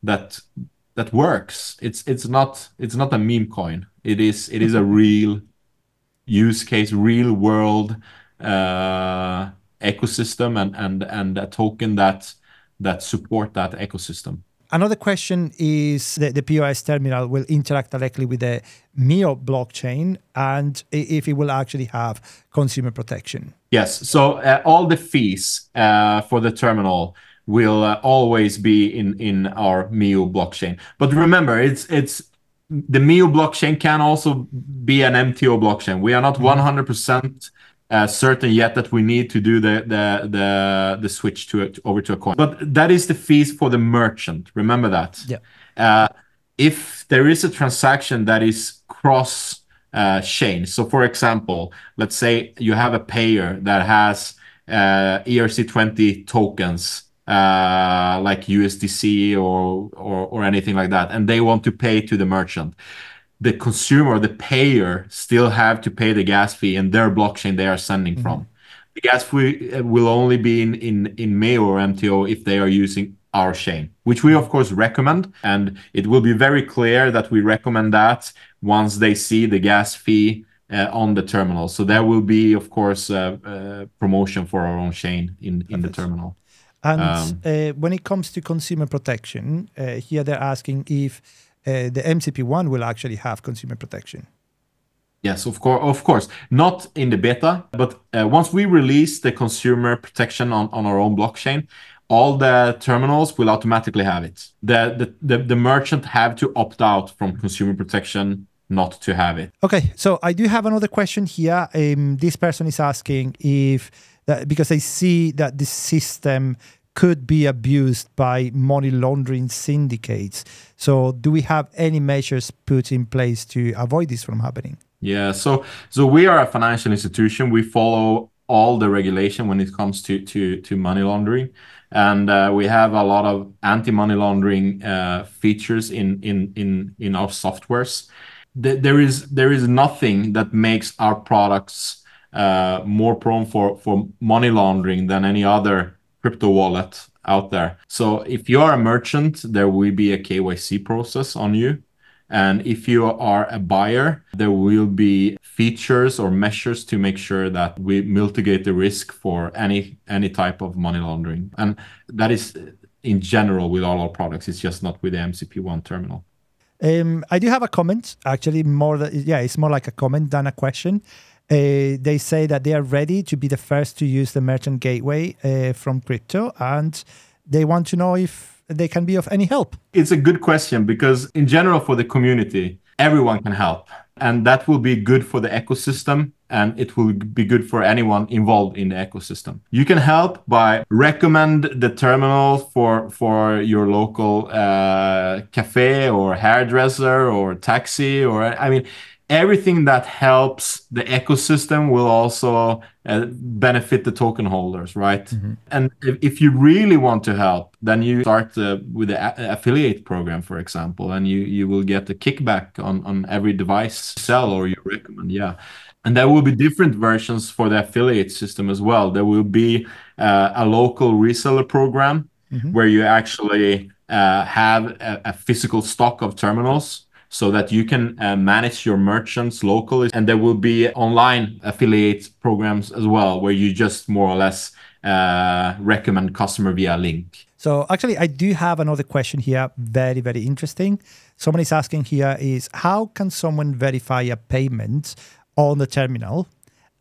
that works. It's not a meme coin. It is a real use case, real world ecosystem, and a token that support that ecosystem. Another question is the POS terminal will interact directly with the MEO blockchain, and if it will actually have consumer protection. Yes. So all the fees for the terminal will always be in our MEO blockchain. But remember, it's the MEO blockchain can also be an MTO blockchain. We are not 100% certain yet that we need to do the switch over to a coin. But that is the fees for the merchant. Remember that. Yeah. If there is a transaction that is cross chain, so for example, let's say you have a payer that has ERC20 tokens like USDC or anything like that, and they want to pay to the merchant. The consumer, the payer, still have to pay the gas fee in their blockchain they are sending from. The gas fee will only be in MEO or MTO if they are using our chain, which we of course recommend, and it will be very clear that we recommend that once they see the gas fee on the terminal. So there will be, of course, promotion for our own chain in the terminal. And when it comes to consumer protection, here they're asking if the MCP1 will actually have consumer protection. Yes, of course. Not in the beta, but once we release the consumer protection on our own blockchain, all the terminals will automatically have it. The merchant have to opt out from consumer protection not to have it. Okay, so I do have another question here. This person is asking if, because they see that the system could be abused by money laundering syndicates. So do we have any measures put in place to avoid this from happening? Yeah, so we are a financial institution. We follow all the regulation when it comes to money laundering, and we have a lot of anti-money laundering features in our softwares. There is nothing that makes our products more prone for money laundering than any other crypto wallet out there. So if you are a merchant, there will be a KYC process on you. And if you are a buyer, there will be features or measures to make sure that we mitigate the risk for any type of money laundering. And that is in general with all our products. It's just not with the MCP1 terminal. I do have a comment, actually, it's more like a comment than a question. They say that they are ready to be the first to use the merchant gateway from crypto, and they want to know if they can be of any help. It's a good question because in general for the community, everyone can help. And that will be good for the ecosystem, and it will be good for anyone involved in the ecosystem. You can help by recommend the terminal for your local cafe or hairdresser or taxi, or I mean, everything that helps the ecosystem will also benefit the token holders, right? Mm-hmm. And if you really want to help, then you start with the affiliate program, for example, and you will get a kickback on every device you sell or you recommend. Yeah. And there will be different versions for the affiliate system as well. There will be a local reseller program where you actually have a physical stock of terminals, so that you can manage your merchants locally. And there will be online affiliate programs as well, where you just more or less recommend customer via link. So actually, I do have another question here, very, very interesting. Someone is asking here is, how can someone verify a payment on the terminal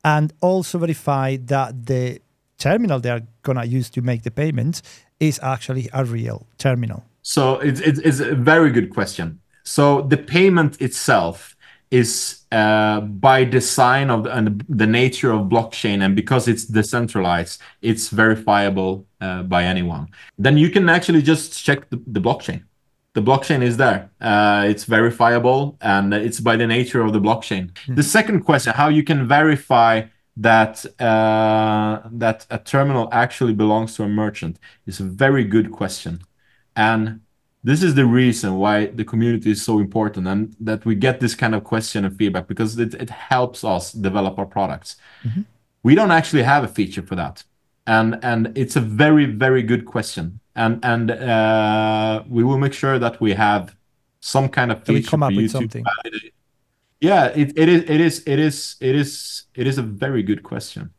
and also verify that the terminal they're going to use to make the payment is actually a real terminal? So it's a very good question. So the payment itself is by design of the nature of blockchain, and because it's decentralized, it's verifiable by anyone. Then you can actually just check the blockchain. The blockchain is there. It's verifiable, and it's by the nature of the blockchain. Mm-hmm. The second question, how you can verify that that a terminal actually belongs to a merchant, is a very good question. And This is the reason why the community is so important, and that we get this kind of question and feedback, because it helps us develop our products. Mm-hmm. We don't actually have a feature for that. And it's a very, very good question. And we will make sure that we have some kind of feature come up for you with to something. validate. Yeah, it is a very good question.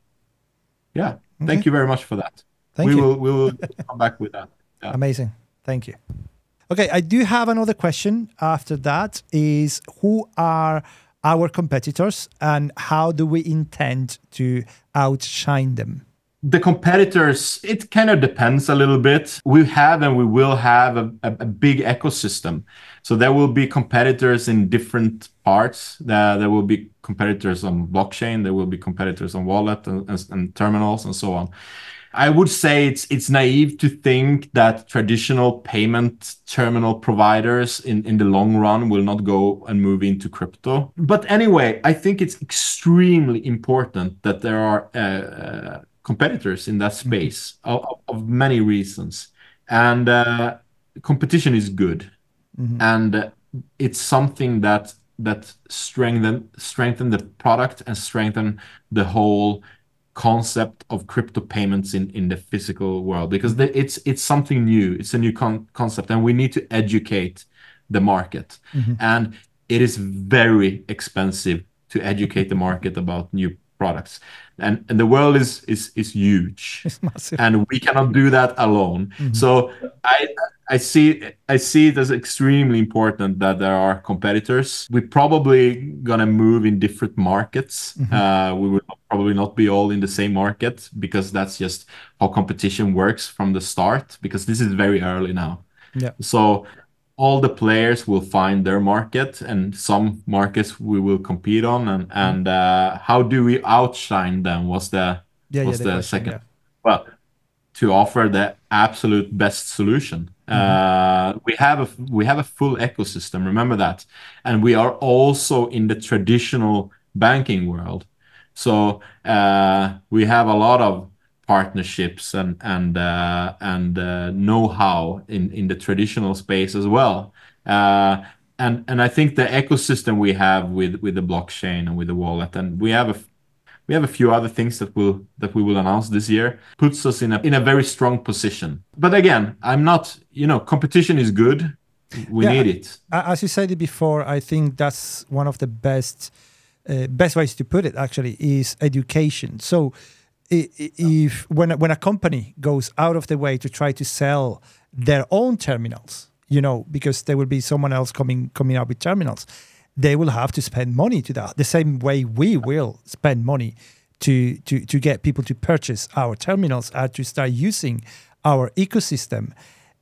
Yeah, Okay. thank you very much for that. Thank you. We will come back with that. Yeah. Amazing. Thank you. Okay, I do have another question after that is, who are our competitors and how do we intend to outshine them? The competitors, it kind of depends a little bit. We have and we will have a big ecosystem. So there will be competitors in different parts. There will be competitors on blockchain. There will be competitors on wallet and terminals and so on. I would say it's naive to think that traditional payment terminal providers in the long run will not go and move into crypto. But anyway, I think it's extremely important that there are competitors in that space of many reasons. And competition is good. And it's something that strengthen the product and strengthen the whole concept of crypto payments in the physical world, because it's something new. It's a new concept, and we need to educate the market. And it is very expensive to educate the market about new products. And the world is huge. It's massive. And we cannot do that alone. So I see it as extremely important that there are competitors. We're probably gonna move in different markets. We will probably not be all in the same market, because that's just how competition works from the start, because this is very early now. Yeah. So all the players will find their market, and some markets we will compete on. And how do we outshine them was the question, second. Well, to offer the absolute best solution. We have a full ecosystem, remember that. And we are also in the traditional banking world. So we have a lot of partnerships and know-how in the traditional space as well. And I think the ecosystem we have with the blockchain and with the wallet, and we have a few other things that we will announce this year, puts us in a very strong position. But again, I'm not, competition is good. We need it. As you said it before, I think that's one of the best ways to put it, actually, is education. So if when a company goes out of the way to try to sell their own terminals, because there will be someone else coming out with terminals, they will have to spend money to that. The same way we will spend money to get people to purchase our terminals and to start using our ecosystem.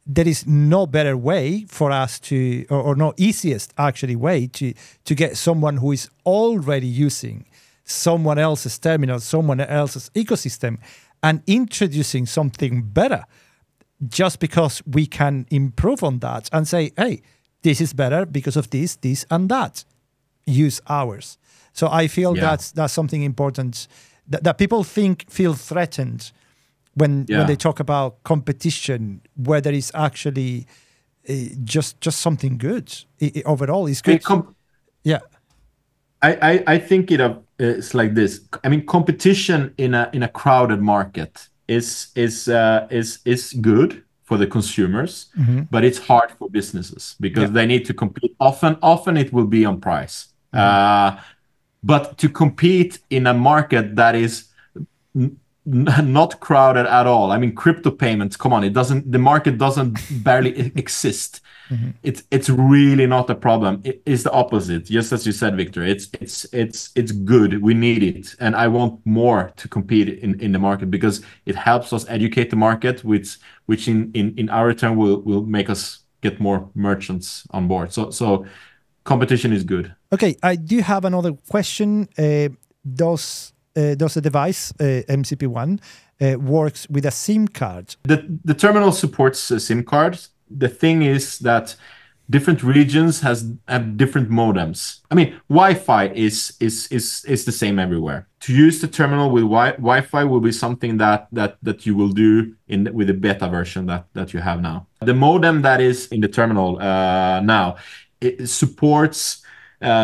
There is no better way for us to, or no easiest actually way to get someone who is already using someone else's terminal, someone else's ecosystem, and introducing something better, just because we can improve on that and say, hey, this is better because of this, and that. Use ours. So I feel that's something important that people feel threatened when they talk about competition, where there is actually just something good. Overall, it's good. I think it's like this. I mean, competition in a crowded market is good for the consumers, but it's hard for businesses because they need to compete. Often it will be on price. But to compete in a market that is not crowded at all. I mean, crypto payments, come on, the market doesn't barely exist. It's really not a problem. It's the opposite. Just as you said, Victor, it's good. We need it. And I want more to compete in the market, because it helps us educate the market, which in our turn will make us get more merchants on board. So competition is good. Okay, I do have another question. Does the device, MCP1, works with a SIM card? The terminal supports SIM cards. The thing is that different regions have different modems. I mean, Wi-Fi is the same everywhere. To use the terminal with Wi-Fi will be something that you will do with the beta version that you have now. The modem that is in the terminal now, it supports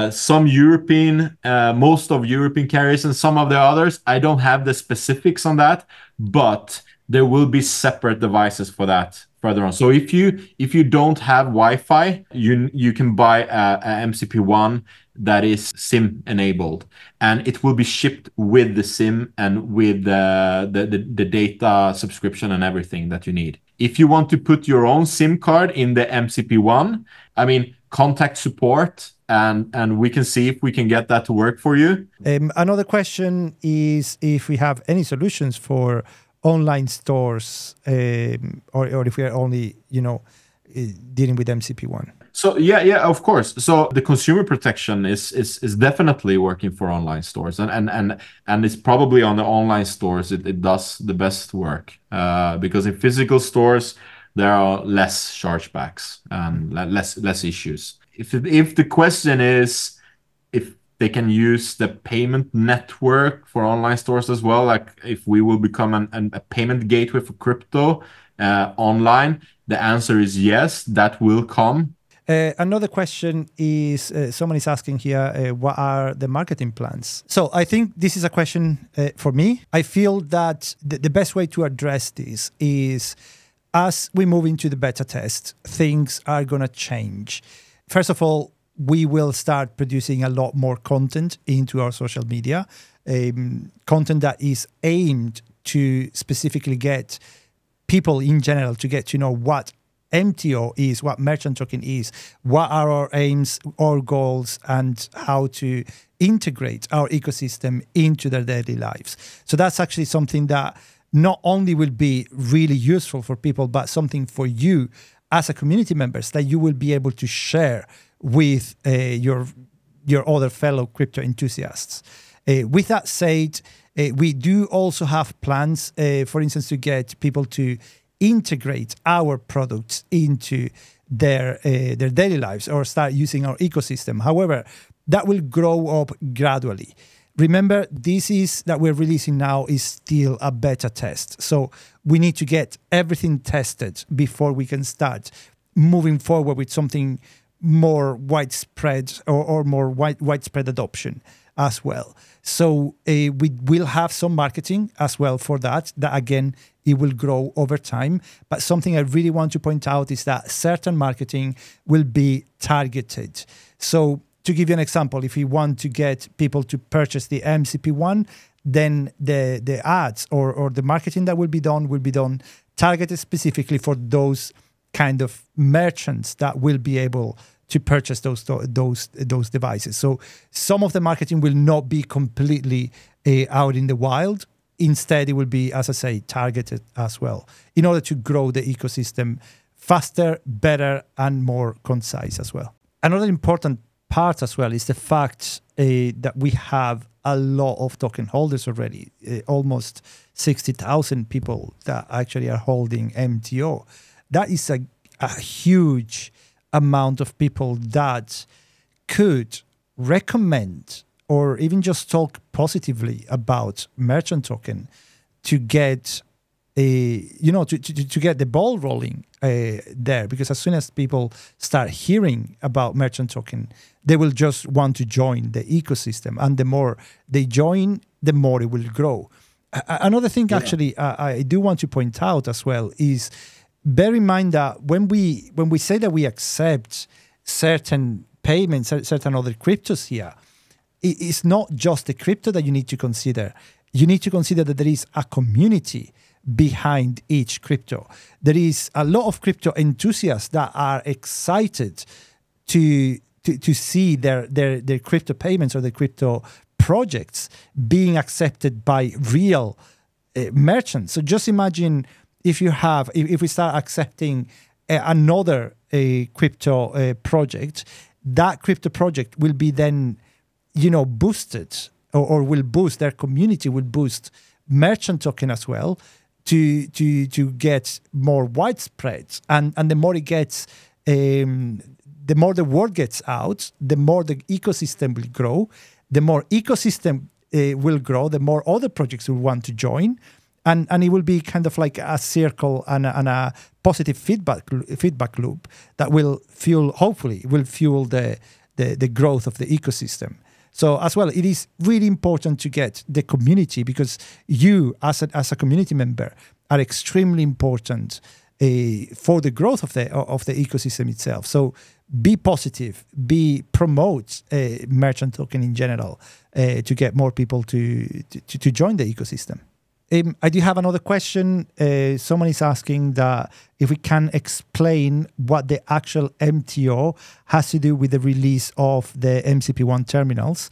some European, most of European carriers, and some of the others. I don't have the specifics on that, but there will be separate devices for that further on. So if you don't have Wi-Fi, you can buy a MCP1 that is SIM enabled, and it will be shipped with the SIM and with the data subscription and everything that you need. If you want to put your own SIM card in the MCP1, I mean, contact support, and we can see if we can get that to work for you. Another question is if we have any solutions for online stores, or if we are only, dealing with MCP1. So yeah, of course. So the consumer protection is definitely working for online stores, and it's probably on the online stores it does the best work, because in physical stores there are less chargebacks and less issues. If the question is if they can use the payment network for online stores as well, like if we will become a payment gateway for crypto online, the answer is yes, that will come. Another question is, someone is asking here, what are the marketing plans? So I think this is a question for me. I feel that the best way to address this is, as we move into the beta test, things are going to change. First of all, we will start producing a lot more content into our social media, content that is aimed to specifically get people in general to get to know what MTO is, what merchant token is, what are our aims, our goals, and how to integrate our ecosystem into their daily lives. So that's actually something that not only will be really useful for people, but something for you as a community members that you will be able to share with your other fellow crypto enthusiasts. With that said, we do also have plans, for instance, to get people to integrate our products into their daily lives or start using our ecosystem. However, that will grow up gradually. Remember, this is that we're releasing now is still a beta test. So we need to get everything tested before we can start moving forward with something more widespread or more widespread adoption as well. So we will have some marketing as well for that again, it will grow over time. But something I really want to point out is that certain marketing will be targeted. So to give you an example, if you want to get people to purchase the MCP1, then the ads or the marketing that will be done targeted specifically for those kind of merchants that will be able to purchase those devices. So some of the marketing will not be completely out in the wild. Instead, it will be, as I say, targeted as well in order to grow the ecosystem faster, better, and more concise as well. Another important part as well is the fact that we have a lot of token holders already, almost 60,000 people that actually are holding MTO. That is a huge amount of people that could recommend or even just talk positively about merchant token to get to get the ball rolling there, because as soon as people start hearing about merchant token, they will just want to join the ecosystem, and the more they join, the more it will grow. Another thing, actually, I do want to point out as well is, bear in mind that when we say that we accept certain payments, certain other cryptos here, it's not just the crypto that you need to consider. You need to consider that there is a community behind each crypto. There is a lot of crypto enthusiasts that are excited to see their crypto payments or the crypto projects being accepted by real merchants. So just imagine if we start accepting another crypto project, that crypto project will be then boosted or will boost, their community will boost merchant token as well to get more widespread, and the more it gets, the the more the word gets out, the more the ecosystem will grow. The more ecosystem will grow, the more other projects will want to join. And it will be kind of like a circle and a positive feedback loop that will hopefully fuel the growth of the ecosystem. So as well, it is really important to get the community, because you as a community member are extremely important for the growth of the ecosystem itself. So be positive, promote merchant token in general to get more people to join the ecosystem. I do have another question. Someone is asking that if we can explain what the actual MTO has to do with the release of the MCP1 terminals.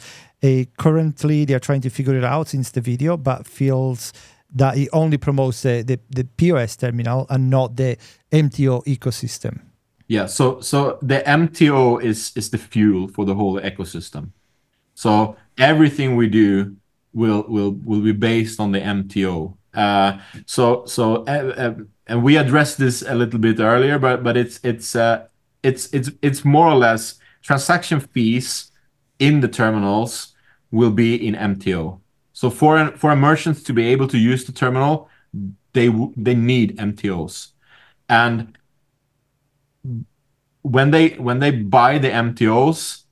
Currently, they are trying to figure it out since the video, but feels that it only promotes the POS terminal and not the MTO ecosystem. Yeah, so the MTO is the fuel for the whole ecosystem. So everything we do will be based on the MTO. And we addressed this a little bit earlier, but it's more or less transaction fees in the terminals will be in MTO. So for a merchant to be able to use the terminal, they need MTOs. And when they buy the MTOs,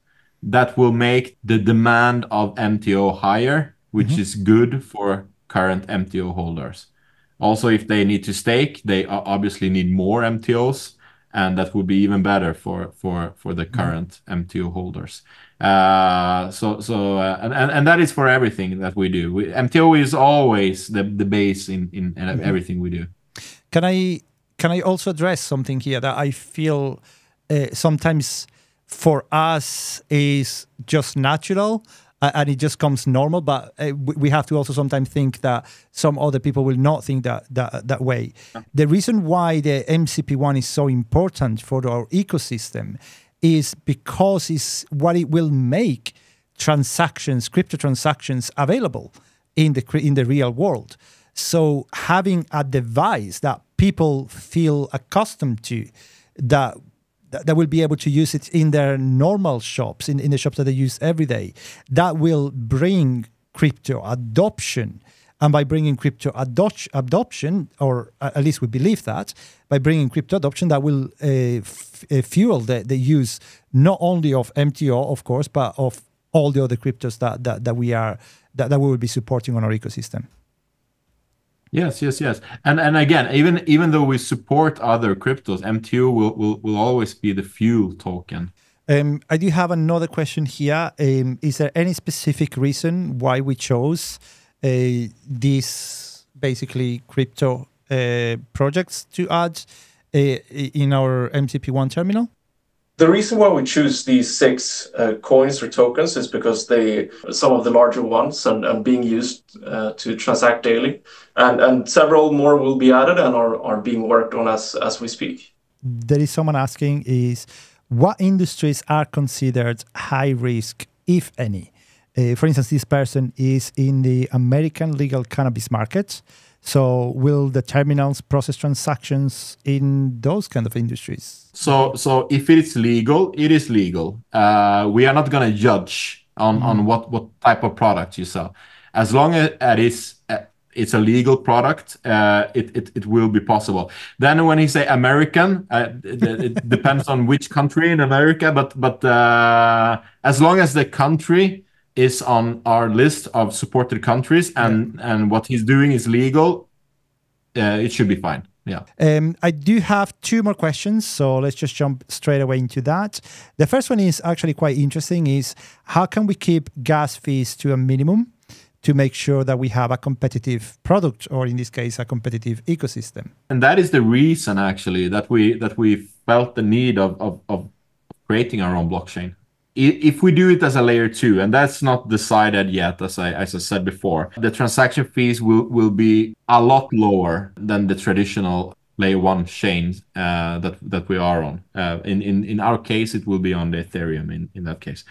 that will make the demand of MTO higher, which is good for current MTO holders. Also, if they need to stake, they obviously need more MTOs, and that would be even better for the current MTO holders. And that is for everything that we do. MTO is always the base in everything we do. Can I also address something here that I feel sometimes for us is just natural and it just comes normal, but we have to also sometimes think that some other people will not think that way. Yeah. The reason why the MCP1 is so important for our ecosystem is because it's what it will make crypto transactions available in the real world. So having a device that people feel accustomed to, that will be able to use it in their normal shops, in the shops that they use every day, that will bring crypto adoption. And by bringing crypto adoption, or at least we believe that, by bringing crypto adoption, that will fuel the use not only of MTO, of course, but of all the other cryptos that we will be supporting on our ecosystem. Yes. And again, even though we support other cryptos, MTO will always be the fuel token. I do have another question here. Is there any specific reason why we chose these basically crypto projects to add in our MCP1 terminal? The reason why we choose these 6 coins or tokens is because some of the larger ones and being used to transact daily, and several more will be added and are being worked on as we speak. There is someone asking is what industries are considered high risk, if any? For instance, this person is in the American legal cannabis market. So will the terminals process transactions in those kind of industries? So if it is legal, it is legal. We are not going to judge on what type of product you sell. As long as it's a legal product, it will be possible. Then when you say American, it depends on which country in America, but as long as the country is on our list of supported countries and what he's doing is legal, it should be fine. Yeah. I do have 2 more questions, so let's just jump straight away into that. The first one is actually quite interesting, is how can we keep gas fees to a minimum to make sure that we have a competitive product, or in this case, a competitive ecosystem? And that is the reason actually that we felt the need of creating our own blockchain. If we do it as a layer 2, and that's not decided yet, as I said before, the transaction fees will be a lot lower than the traditional layer 1 chains that we are on. In our case, it will be on the Ethereum in that case.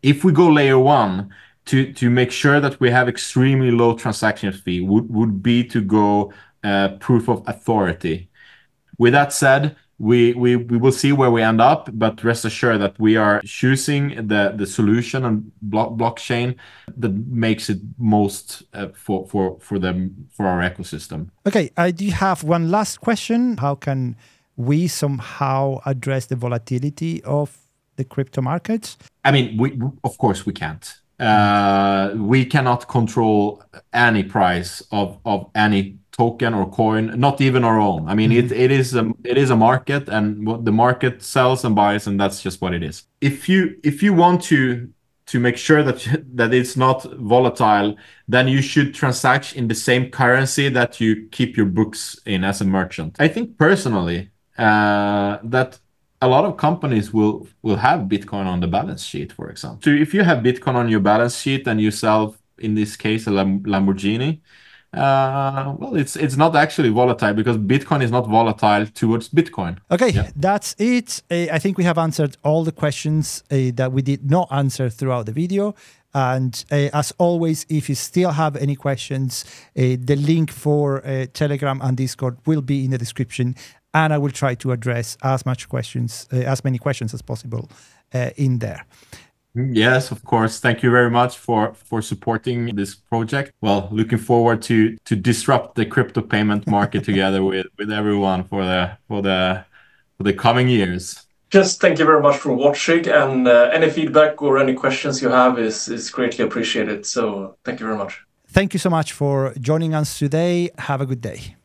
If we go layer 1, to make sure that we have extremely low transaction fee would be to go proof of authority. With that said, we will see where we end up, but rest assured that we are choosing the solution and blockchain that makes it most for our ecosystem. Okay, I do have one last question. How can we somehow address the volatility of the crypto markets? I mean, of course we can't. We cannot control any price of any token or coin, not even our own. I mean, it is a market, and what the market sells and buys, and that's just what it is. If you want to make sure that it's not volatile, then you should transact in the same currency that you keep your books in as a merchant. I think personally that a lot of companies will have Bitcoin on the balance sheet, for example. So if you have Bitcoin on your balance sheet and you sell, in this case, a Lamborghini, well, it's not actually volatile, because Bitcoin is not volatile towards Bitcoin. Okay, that's it. I think we have answered all the questions that we did not answer throughout the video. And as always, if you still have any questions, the link for Telegram and Discord will be in the description, and I will try to address as many questions as possible in there. Yes, of course. Thank you very much for supporting this project. Well, looking forward to disrupt the crypto payment market together with everyone for the coming years. Just thank you very much for watching, and any feedback or any questions you have is greatly appreciated. So thank you very much. Thank you so much for joining us today. Have a good day.